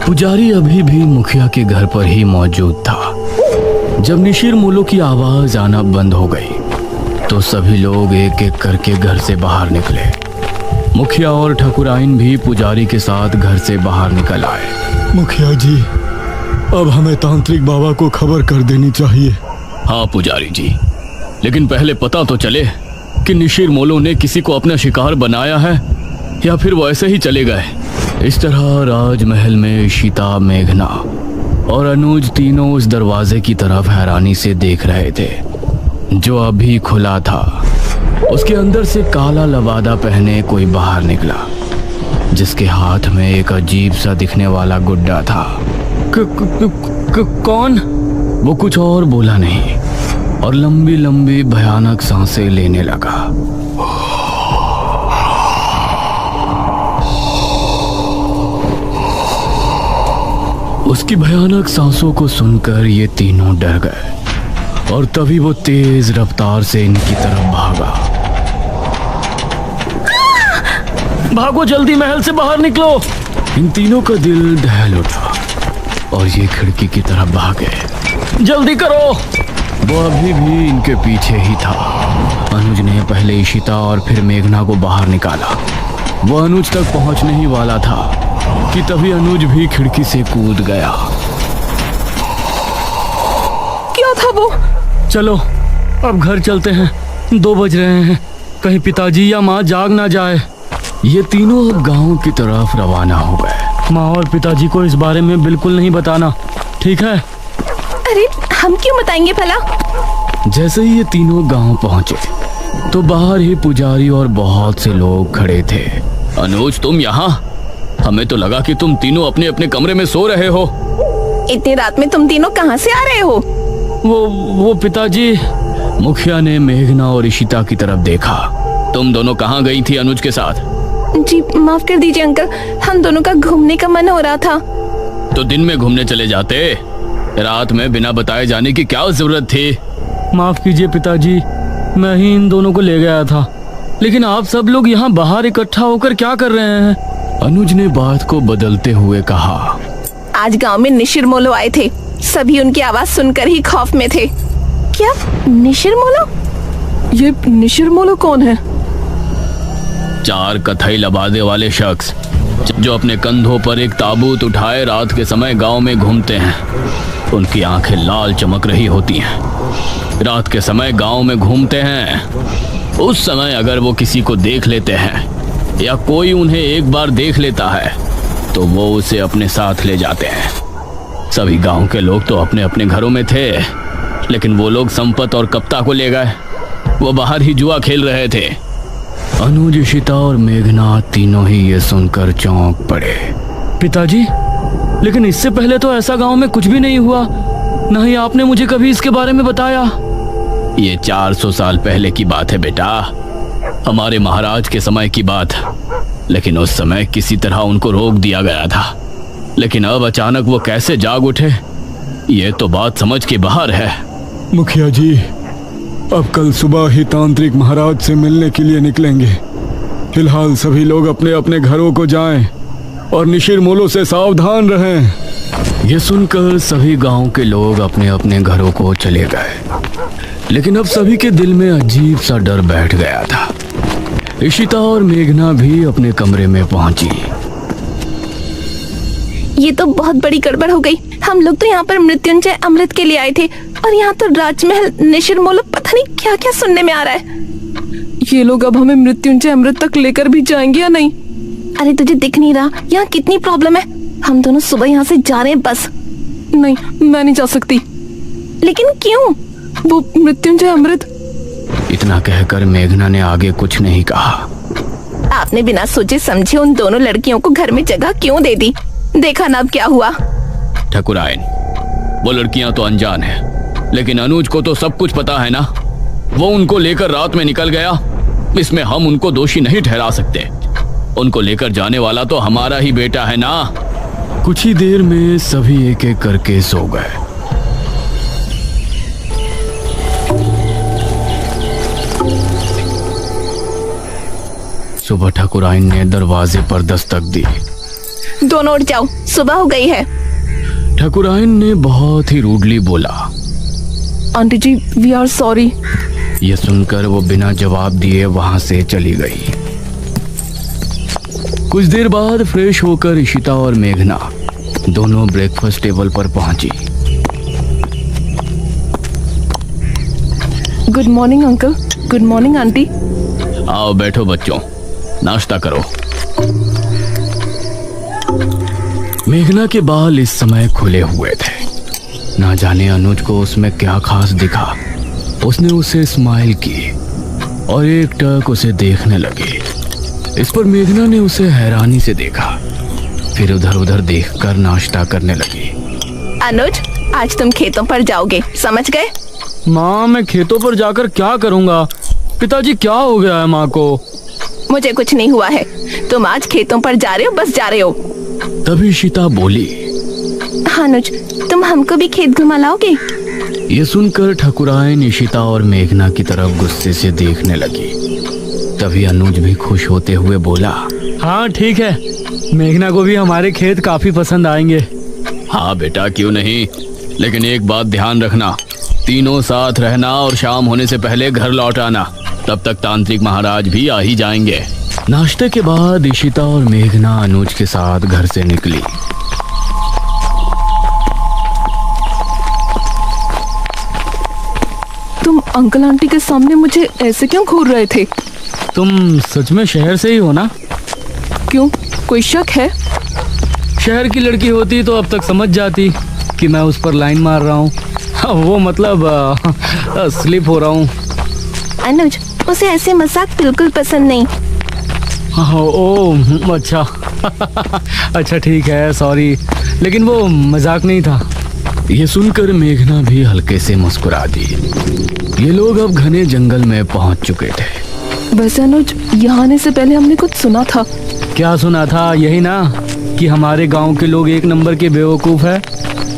पुजारी अभी भी मुखिया के घर पर ही मौजूद था। जब निशिर मोलो की आवाज आना बंद हो गई तो सभी लोग एक एक करके घर से बाहर निकले। मुखिया और ठकुराइन भी पुजारी के साथ घर से बाहर निकल आए। मुखिया जी, अब हमें तांत्रिक बाबा को खबर कर देनी चाहिए। हाँ पुजारी जी, लेकिन पहले पता तो चले कि निशिर मोलो ने किसी को अपना शिकार बनाया है या फिर वो ऐसे ही चले गए। इस तरह राजमहल में इशिता, मेघना और अनुज तीनों उस दरवाजे की तरफ हैरानी से देख रहे थे जो अभी खुला था। उसके अंदर से काला लबादा पहने कोई बाहर निकला जिसके हाथ में एक अजीब सा दिखने वाला गुड्डा था। कौन? वो कुछ और बोला नहीं और लंबी लंबी भयानक सांसें लेने लगा। उसकी भयानक सांसों को सुनकर ये तीनों डर गए और तभी वो तेज रफ्तार से इनकी तरफ भागा। भागो जल्दी, महल से बाहर निकलो। इन तीनों का दिल दहल उठा और ये खिड़की की तरफ भागे। जल्दी करो। वो अभी भी इनके पीछे ही था। अनुज ने पहले इशिता और फिर मेघना को बाहर निकाला। वो अनुज तक पहुंचने ही वाला था कि तभी अनुज भी खिड़की से कूद गया। क्या था वो? चलो अब घर चलते हैं, 2 बज रहे हैं, कहीं पिताजी या माँ जाग ना जाए। ये तीनों गांव की तरफ रवाना हो गए। माँ और पिताजी को इस बारे में बिल्कुल नहीं बताना, ठीक है? अरे हम क्यों बताएंगे भला? जैसे ही ये तीनों गांव पहुंचे तो बाहर ही पुजारी और बहुत से लोग खड़े थे। अनुज, तुम यहाँ? हमें तो लगा कि तुम तीनों अपने अपने कमरे में सो रहे हो। इतनी रात में तुम तीनों कहाँ से आ रहे हो? वो पिताजी। मुखिया ने मेघना और इशिता की तरफ देखा। तुम दोनों कहाँ गई थी अनुज के साथ? जी माफ कर दीजिए अंकल, हम दोनों का घूमने का मन हो रहा था। तो दिन में घूमने चले जाते, रात में बिना बताए जाने की क्या जरूरत थी? माफ कीजिए पिताजी, मैं ही इन दोनों को ले गया था। लेकिन आप सब लोग यहाँ बाहर इकट्ठा होकर क्या कर रहे हैं? अनुज ने बात को बदलते हुए कहा। आज गांव में निशिर मोलो आए थे, सभी उनकी आवाज सुनकर ही खौफ में थे। क्या निशिर मोलो? ये निशिर मोलो कौन है? 4 कथई लबादे वाले शख्स जो अपने कंधों पर एक ताबूत उठाए रात के समय गांव में घूमते हैं। उनकी आंखें लाल चमक रही होती हैं। रात के समय गांव में घूमते हैं। उस समय अगर वो किसी को देख लेते हैं या कोई उन्हें एक बार देख लेता है तो वो उसे अपने साथ ले जाते हैं। सभी गांव के लोग तो अपने अपने घरों में थे, लेकिन वो लोग संपत और कप्ता को ले गए। वो बाहर ही जुआ खेल रहे थे। अनुज, इशिता और मेघना तीनों ही ये सुनकर चौंक पड़े। पिताजी, लेकिन इससे पहले तो ऐसा गांव में कुछ भी नहीं हुआ, न ही आपने मुझे कभी इसके बारे में बताया। ये 400 साल पहले की बात है बेटा, हमारे महाराज के समय की बात। लेकिन उस समय किसी तरह उनको रोक दिया गया था। लेकिन अब अचानक वो कैसे जाग उठे, ये तो बात समझ के बाहर है। मुखिया जी, अब कल सुबह ही तांत्रिक महाराज से मिलने के लिए निकलेंगे। फिलहाल सभी लोग अपने अपने घरों को जाएं और निशिर मोलो से सावधान रहें। ये सुनकर सभी गांव के लोग अपने अपने घरों को चले गए। लेकिन अब सभी के दिल में अजीब सा डर बैठ गया था। इशिता और मेघना भी अपने कमरे में पहुंची। ये तो बहुत बड़ी गड़बड़ हो गई। हम लोग तो यहाँ पर मृत्युंजय अमृत के लिए आए थे और यहाँ तो राजमहल निशिर मोलो पता नहीं क्या क्या सुनने में आ रहा है। ये लोग अब हमें मृत्युंजय अमृत तक लेकर भी जाएंगे या नहीं? अरे तुझे दिख नहीं रहा यहाँ कितनी प्रॉब्लम है? हम दोनों सुबह यहाँ से जा रहे हैं बस। नहीं, मैं नहीं जा सकती। लेकिन क्यों? वो मृत्युंजय अमृत। इतना कहकर मेघना ने आगे कुछ नहीं कहा। आपने बिना सोचे समझे उन दोनों लड़कियों को घर में जगह क्यों दे दी? देखा ना अब क्या हुआ। ठकुराइन, वो लड़कियां तो अनजान है, लेकिन अनुज को तो सब कुछ पता है ना। वो उनको लेकर रात में निकल गया, इसमें हम उनको दोषी नहीं ठहरा सकते। उनको लेकर जाने वाला तो हमारा ही बेटा है ना। कुछ ही देर में सभी एक एक करके सो गए। सुबह ठकुराइन ने दरवाजे पर दस्तक दी। दोनों उठ जाओ, सुबह हो गई है। ठाकुरायन ने बहुत ही रूडली बोला। Aunty ji, we are sorry. यह सुनकर वो बिना जवाब दिए वहां से चली गई। कुछ देर बाद फ्रेश होकर इशिता और मेघना दोनों ब्रेकफास्ट टेबल पर पहुंची। Good morning uncle. Good morning aunty. आओ बैठो बच्चों, नाश्ता करो। मेघना के बाल इस समय खुले हुए थे। ना जाने अनुज को उसमें क्या खास दिखा। उसने उसे स्माइल की और एकटक उसे देखने लगी। इस पर मेघना ने उसे हैरानी से देखा, फिर उधर उधर देखकर नाश्ता करने लगी। अनुज, आज तुम खेतों पर जाओगे, समझ गए? माँ, मैं खेतों पर जाकर क्या करूँगा? पिताजी, क्या हो गया है माँ को? मुझे कुछ नहीं हुआ है। तुम आज खेतों पर जा रहे हो, बस जा रहे हो। तभी शीता बोली। अनुज, तुम हमको भी खेत घुमा लाओगे? ये सुनकर ठाकुरायन इशिता और मेघना की तरफ गुस्से से देखने लगी। तभी अनुज भी खुश होते हुए बोला, हाँ ठीक है, मेघना को भी हमारे खेत काफी पसंद आएंगे। हाँ बेटा, क्यों नहीं, लेकिन एक बात ध्यान रखना, तीनों साथ रहना और शाम होने से पहले घर लौट आना। तब तक तांत्रिक महाराज भी आ ही जाएंगे। नाश्ते के बाद इशिता और मेघना अनुज के साथ घर से निकली। तुम अंकल आंटी के सामने मुझे ऐसे क्यों घूर रहे थे? तुम सच में शहर से ही हो ना? क्यों, कोई शक है? शहर की लड़की होती तो अब तक समझ जाती कि मैं उस पर लाइन मार रहा हूँ। वो मतलब स्लिप हो रहा हूँ। अनुज, उसे ऐसे मजाक बिल्कुल पसंद नहीं। ओह अच्छा। अच्छा ठीक है, सॉरी, लेकिन वो मजाक नहीं था। ये सुनकर मेघना भी हल्के से मुस्कुरा दी। ये लोग अब घने जंगल में पहुंच चुके थे। वैसे अनुज, यहाँ आने से पहले हमने कुछ सुना था। क्या सुना था? यही ना कि हमारे गांव के लोग एक नंबर के बेवकूफ है।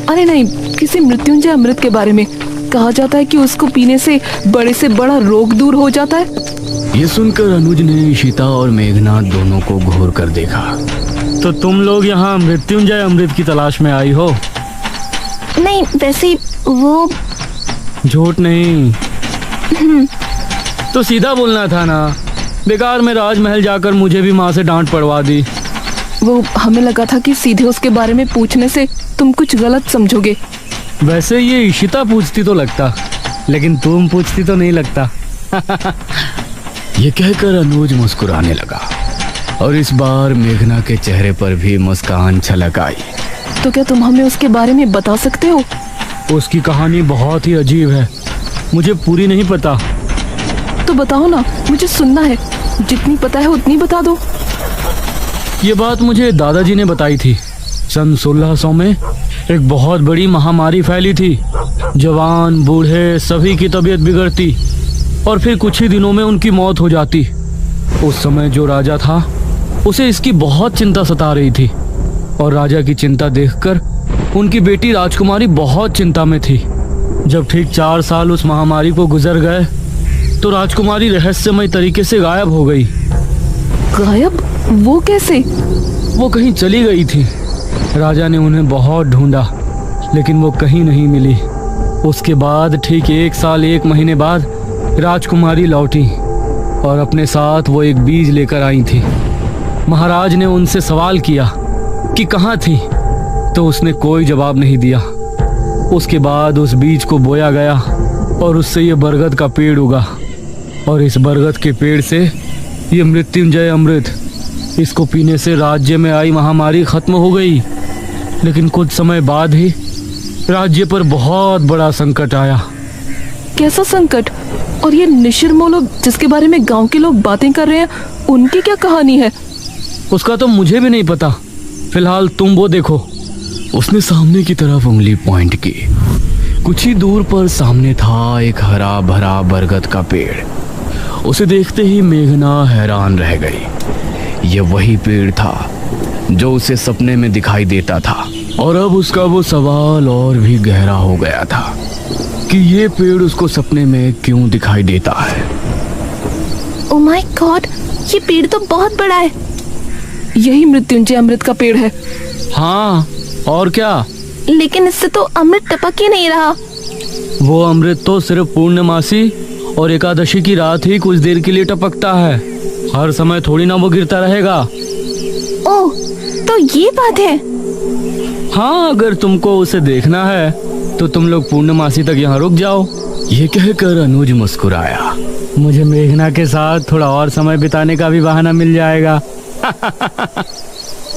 अरे नहीं, किसी मृत्युंजय अमृत के बारे में। कहा जाता है कि उसको पीने से बड़े से बड़ा रोग दूर हो जाता है। ये सुनकर अनुज ने इशिता और मेघना दोनों को घूर कर देखा। तो तुम लोग यहाँ मृत्युंजय अमृत की तलाश में आई हो? नहीं, वैसे वो झूठ नहीं तो सीधा बोलना था ना। बेकार में राजमहल जाकर मुझे भी माँ से डांट पड़वा दी। वो हमें लगा था कि सीधे उसके बारे में पूछने से तुम कुछ गलत समझोगे। वैसे ये इशिता पूछती तो लगता, लेकिन तुम पूछती तो नहीं लगता। ये कहकर अनुज मुस्कुराने लगा और इस बार मेघना के चेहरे पर भी मुस्कान छलक आई। तो क्या तुम हमें उसके बारे में बता सकते हो? उसकी कहानी बहुत ही अजीब है, मुझे पूरी नहीं पता। तो बताओ ना, मुझे सुनना है। जितनी पता है उतनी बता दो। ये बात मुझे दादाजी ने बताई थी। सन 1600 में एक बहुत बड़ी महामारी फैली थी। जवान बूढ़े सभी की तबीयत बिगड़ती और फिर कुछ ही दिनों में उनकी मौत हो जाती। उस समय जो राजा था उसे इसकी बहुत चिंता सता रही थी और राजा की चिंता देखकर उनकी बेटी राजकुमारी बहुत चिंता में थी। जब ठीक 4 साल उस महामारी को गुजर गए तो राजकुमारी रहस्यमय तरीके से गायब हो गई। गायब? वो कैसे? वो कहीं चली गई थी। राजा ने उन्हें बहुत ढूंढा, लेकिन वो कहीं नहीं मिली। उसके बाद ठीक 1 साल 1 महीने बाद राजकुमारी लौटी और अपने साथ वो एक बीज लेकर आई थी। महाराज ने उनसे सवाल किया कि कहाँ थी, तो उसने कोई जवाब नहीं दिया। उसके बाद उस बीज को बोया गया और उससे ये बरगद का पेड़ उगा और इस बरगद के पेड़ से ये मृत्युंजय अमृत, इसको पीने से राज्य में आई महामारी खत्म हो गई। लेकिन कुछ समय बाद ही राज्य पर बहुत बड़ा संकट आया। कैसा संकट? और ये निशिर जिसके बारे में गांव के लोग बातें कर रहे हैं, उनकी क्या कहानी है? उसका तो मुझे भी नहीं पता। फिलहाल तुम वो देखो। उसने सामने की तरफ उंगली पॉइंट की। कुछ ही दूर पर सामने था एक हरा भरा बरगद का पेड़। उसे देखते ही मेघना हैरान रह गई। ये वही पेड़ था जो उसे सपने में दिखाई देता था और अब उसका वो सवाल और भी गहरा हो गया था कि ये पेड़ उसको सपने में क्यों दिखाई देता है। ओह माय गॉड, ये पेड़ तो बहुत बड़ा है। यही मृत्युंजय अमृत का पेड़ है। हाँ, और क्या? लेकिन इससे तो अमृत टपक ही नहीं रहा। वो अमृत तो सिर्फ पूर्णमासी और एकादशी की रात ही कुछ देर के लिए टपकता है। हर समय थोड़ी ना वो गिरता रहेगा। ओह, तो ये बात है। हाँ, अगर तुमको उसे देखना है तो तुम लोग पूर्णमासी तक यहाँ रुक जाओ। ये कहकर अनुज मुस्कुराया। मुझे मेघना के साथ थोड़ा और समय बिताने का भी बहाना मिल जाएगा।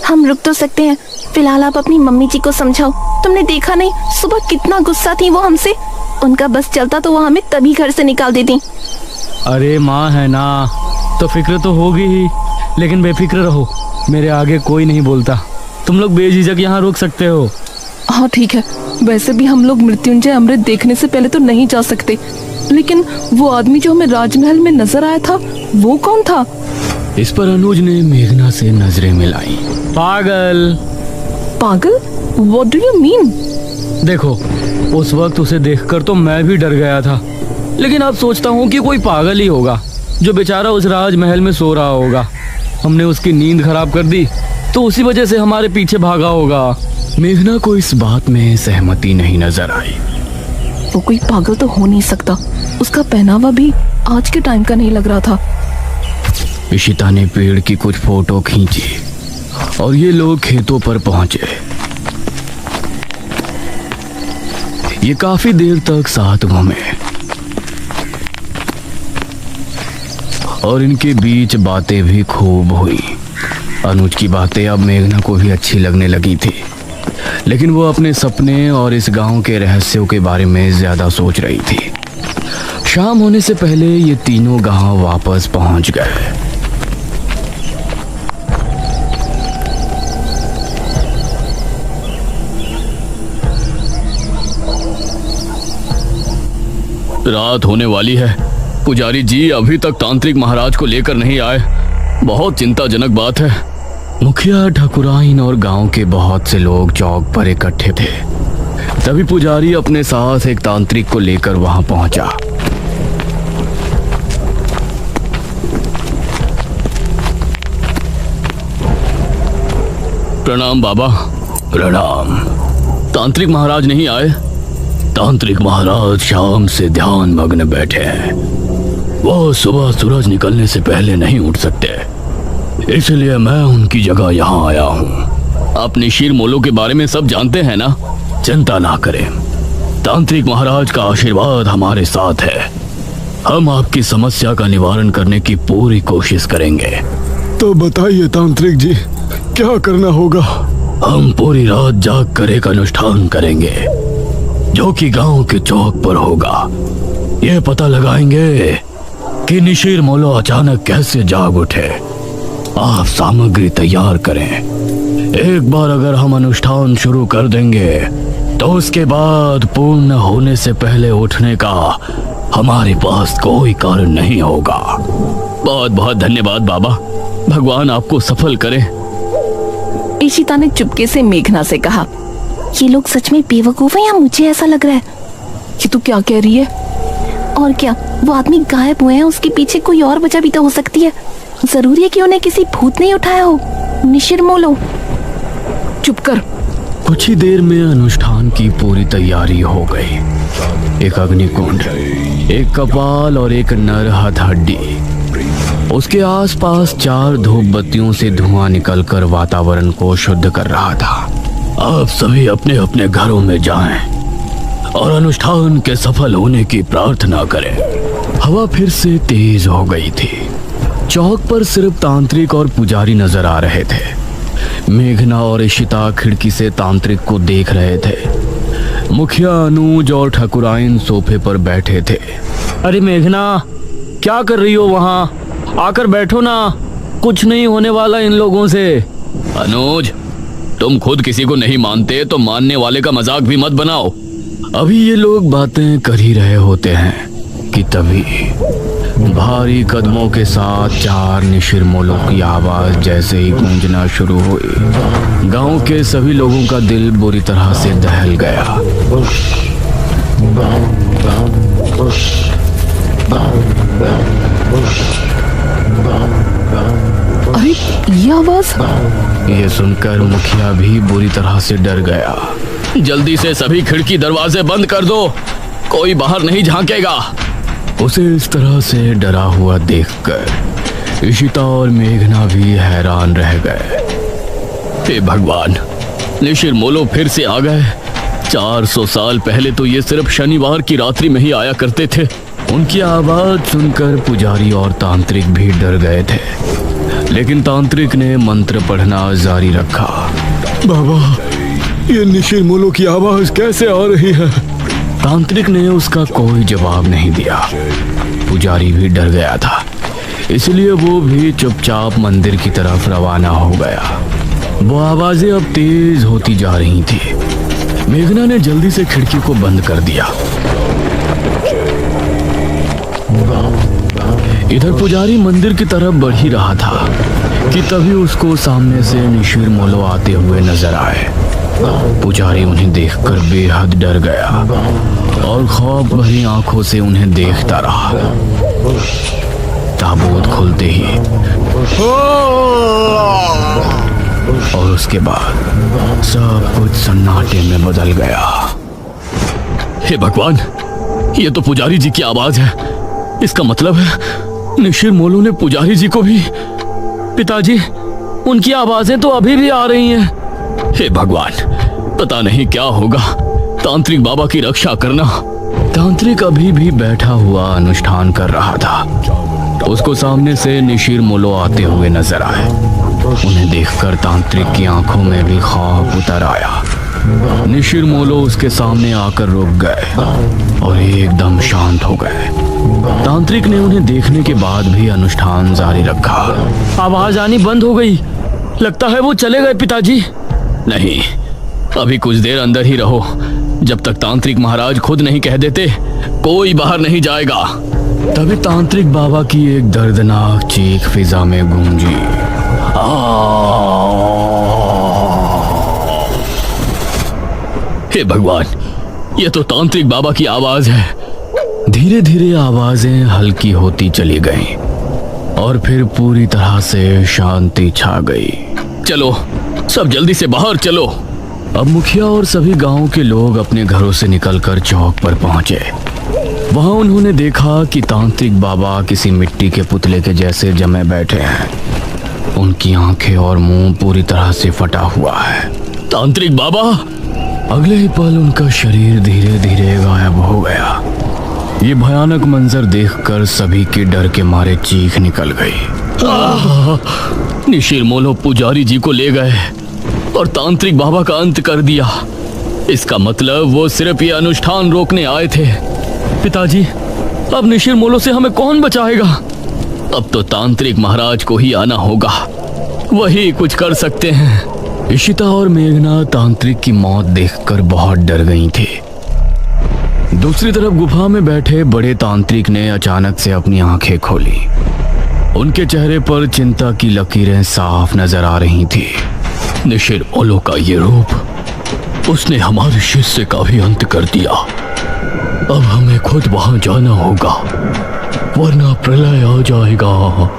हम रुक तो सकते हैं, फिलहाल आप अपनी मम्मी जी को समझाओ। तुमने देखा नहीं सुबह कितना गुस्सा थी वो हमसे। उनका बस चलता तो वो हमें तभी घर से निकाल देती। अरे माँ है ना, तो फिक्र तो होगी ही, लेकिन बेफिक्र रहो, मेरे आगे कोई नहीं बोलता। तुम लोग बेझिझक यहाँ रुक सकते हो। हाँ ठीक है, वैसे भी हम लोग मृत्युंजय अमृत देखने से पहले तो नहीं जा सकते। लेकिन वो आदमी जो हमें राजमहल में नजर आया था, वो कौन था? इस पर अनुज ने मेघना से नजरें मिलाई। पागल। पागल? What do you mean? देखो, उस वक्त उसे देखकर तो मैं भी डर गया था, लेकिन अब सोचता हूँ कि कोई पागल ही होगा जो बेचारा उस राजमहल में सो रहा होगा। हमने उसकी नींद खराब कर दी तो उसी वजह से हमारे पीछे भागा होगा। मेघना को इस बात में सहमति नहीं नजर आई। वो कोई पागल तो हो नहीं सकता, उसका पहनावा भी आज के टाइम का नहीं लग रहा था। इशिता ने पेड़ की कुछ फोटो खींची और ये लोग खेतों पर पहुंचे। ये काफी देर तक साथ घूमे और इनके बीच बातें भी खूब हुई। अनुज की बातें अब मेघना को भी अच्छी लगने लगी थी, लेकिन वो अपने सपने और इस गांव के रहस्यों के बारे में ज्यादा सोच रही थी। शाम होने से पहले ये तीनों गांव वापस पहुंच गए। रात होने वाली है। पुजारी जी अभी तक तांत्रिक महाराज को लेकर नहीं आए। बहुत चिंताजनक बात है। मुखिया, ठाकुराइन और गांव के बहुत से लोग चौक पर इकट्ठे थे। तभी पुजारी अपने साथ एक तांत्रिक को लेकर वहां पहुंचा। प्रणाम बाबा। प्रणाम। तांत्रिक महाराज नहीं आए? तांत्रिक महाराज शाम से ध्यान मग्न बैठे हैं। वो सुबह सूरज निकलने से पहले नहीं उठ सकते, इसलिए मैं उनकी जगह यहाँ आया हूँ। आप निशिर मोलो के बारे में सब जानते हैं ना? चिंता ना करें, तांत्रिक महाराज का आशीर्वाद हमारे साथ है। हम आपकी समस्या का निवारण करने की पूरी कोशिश करेंगे। तो बताइए तांत्रिक जी, क्या करना होगा? हम पूरी रात जाग कर एक अनुष्ठान करेंगे जो कि गांव के चौक पर होगा। यह पता लगाएंगे कि निशिर मोलो अचानक कैसे जाग उठे। आप सामग्री तैयार करें। एक बार अगर हम अनुष्ठान शुरू कर देंगे तो उसके बाद पूर्ण होने से पहले उठने का हमारे पास कोई कारण नहीं होगा। बहुत बहुत धन्यवाद बाबा, भगवान आपको सफल करे। इशिता ने चुपके से मेघना से कहा, ये लोग सच में बेवकूफ हैं या मुझे ऐसा लग रहा है? ये तू क्या कह रही है? और क्या, वो आदमी गायब हुए हैं, उसके पीछे कोई और वजह भी तो हो सकती है। जरूरी है कि उन्हें किसी भूत ने उठाया हो। निशिर मोलो, चुप कर। कुछ ही देर में अनुष्ठान की पूरी तैयारी हो गई। एक अग्निकुंड, एक कपाल और एक नर हथहड्डी। उसके आसपास 4 धूप बत्तियों से धुआं निकलकर वातावरण को शुद्ध कर रहा था। आप सभी अपने अपने घरों में जाएं और अनुष्ठान के सफल होने की प्रार्थना करें। हवा फिर से तेज हो गई थी। चौक पर सिर्फ तांत्रिक और पुजारी नजर आ रहे थे। मेघना और इशिता खिड़की से तांत्रिक को देख रहे थे। मुखिया, अनुज और ठाकुराइन सोफे पर बैठे थे। अरे मेघना, क्या कर रही हो वहाँ? आकर बैठो ना, कुछ नहीं होने वाला इन लोगों से। अनुज, तुम खुद किसी को नहीं मानते तो मानने वाले का मजाक भी मत बनाओ। अभी ये लोग बातें कर ही रहे होते हैं कि तभी भारी कदमों के साथ 4 निशिर मोलों की आवाज जैसे ही गूंजना शुरू हुई, गांव के सभी लोगों का दिल बुरी तरह से दहल गया। अरे ये आवाज! ये सुनकर मुखिया भी बुरी तरह से डर गया। जल्दी से सभी खिड़की दरवाजे बंद कर दो, कोई बाहर नहीं झांकेगा। उसे इस तरह से डरा हुआ देखकर इशिता और मेघना भी हैरान रह गए। हे भगवान, निशिर मोलो फिर से आ गए। 400 साल पहले तो ये सिर्फ शनिवार की रात्रि में ही आया करते थे। उनकी आवाज सुनकर पुजारी और तांत्रिक भी डर गए थे, लेकिन तांत्रिक ने मंत्र पढ़ना जारी रखा। बाबा, ये निशिर मोलो की आवाज कैसे आ रही है? तांत्रिक ने उसका कोई जवाब नहीं दिया। पुजारी भी डर गया था, इसलिए वो भी चुपचाप मंदिर की तरफ रवाना हो गया। वो आवाजें अब तेज होती जा रही थी। मेघना ने जल्दी से खिड़की को बंद कर दिया। इधर पुजारी मंदिर की तरफ बढ़ ही रहा था कि तभी उसको सामने से निशिर मोलो आते हुए नजर आए। पुजारी उन्हें देखकर बेहद डर गया और खौफ भरी आंखों से उन्हें देखता रहा। ताबूत खुलते ही और उसके बाद सब कुछ सन्नाटे में बदल गया। हे भगवान, ये तो पुजारी जी की आवाज है। इसका मतलब है निशिर मोलो ने पुजारी जी को भी। पिताजी, उनकी आवाजें तो अभी भी आ रही हैं। हे भगवान, पता नहीं क्या होगा। तांत्रिक बाबा की रक्षा करना। तांत्रिक अभी भी बैठा हुआ अनुष्ठान कर रहा था। उसको सामने से निशिर मोलो आते हुए नजर आए। उन्हें देखकर तांत्रिक की आंखों में भी खौफ उतर आया। निशिर मोलो उसके सामने आकर रुक गए और एकदम शांत हो गए। तांत्रिक ने उन्हें देखने के बाद भी अनुष्ठान जारी रखा। आवाज आनी बंद हो गई। लगता है वो चले गए पिताजी। नहीं, अभी कुछ देर अंदर ही रहो। जब तक तांत्रिक महाराज खुद नहीं कह देते, कोई बाहर नहीं जाएगा। तभी तांत्रिक बाबा की एक दर्दनाक चीख फिजा में गूंजी। हे भगवान, ये तो तांत्रिक बाबा की आवाज है। धीरे धीरे आवाजें हल्की होती चली गईं और फिर पूरी तरह से शांति छा गई। चलो, सब जल्दी से बाहर चलो। अब मुखिया और सभी गांव के लोग अपने घरों से निकलकर चौक पर पहुंचे। वहां उन्होंने देखा कि तांत्रिक बाबा किसी मिट्टी के पुतले के जैसे जमे बैठे हैं। उनकी आंखें और मुंह पूरी तरह से फटा हुआ है। तांत्रिक बाबा! अगले ही पल उनका शरीर धीरे धीरे गायब हो गया। ये भयानक मंजर देखकर सभी के डर के मारे चीख निकल गई। निशिर मोलो पुजारी जी को ले गए और तांत्रिक बाबा का अंत कर दिया। इसका मतलब वो सिर्फ ये अनुष्ठान रोकने आए थे। पिताजी, अब निशिर मोलो से हमें कौन बचाएगा? अब तो तांत्रिक महाराज को ही आना होगा, वही कुछ कर सकते हैं। इशिता और मेघना तांत्रिक की मौत देखकर बहुत डर गई थी। दूसरी तरफ गुफा में बैठे बड़े तांत्रिक ने अचानक से अपनी आंखें खोली। उनके चेहरे पर चिंता की लकीरें साफ नजर आ रही थी। निशिर मोलो का ये रूप, उसने हमारे शिष्य का भी अंत कर दिया। अब हमें खुद वहां जाना होगा, वरना प्रलय आ जाएगा।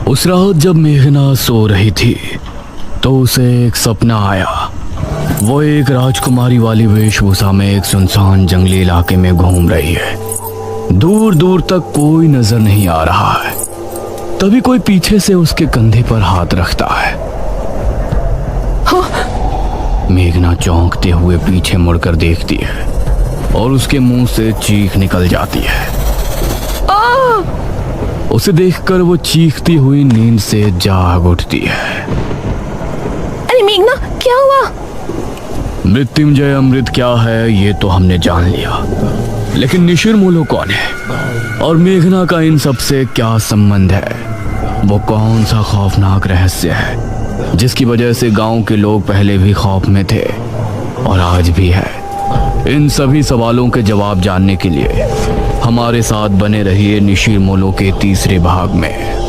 उस रात जब मेघना सो रही थी तो उसे एक सपना आया। वो एक राजकुमारी वाली वेशभूषा में एक सुनसान जंगली इलाके में घूम रही है। दूर दूर तक कोई नजर नहीं आ रहा है। तभी कोई पीछे से उसके कंधे पर हाथ रखता है। हाँ? मेघना चौंकते हुए पीछे मुड़कर देखती है और उसके मुंह से चीख निकल जाती है। उसे देखकर वो चीखती हुई नींद से जाग उठती है। अरे मेघना, क्या हुआ? मृत्युंजय अमृत क्या है ये तो हमने जान लिया, लेकिन निशिर मोलो कौन है और मेघना का इन सब से क्या संबंध है? वो कौन सा खौफनाक रहस्य है जिसकी वजह से गांव के लोग पहले भी खौफ में थे और आज भी है? इन सभी सवालों के जवाब जानने के लिए हमारे साथ बने रहिए निशिर मोलो के तीसरे भाग में।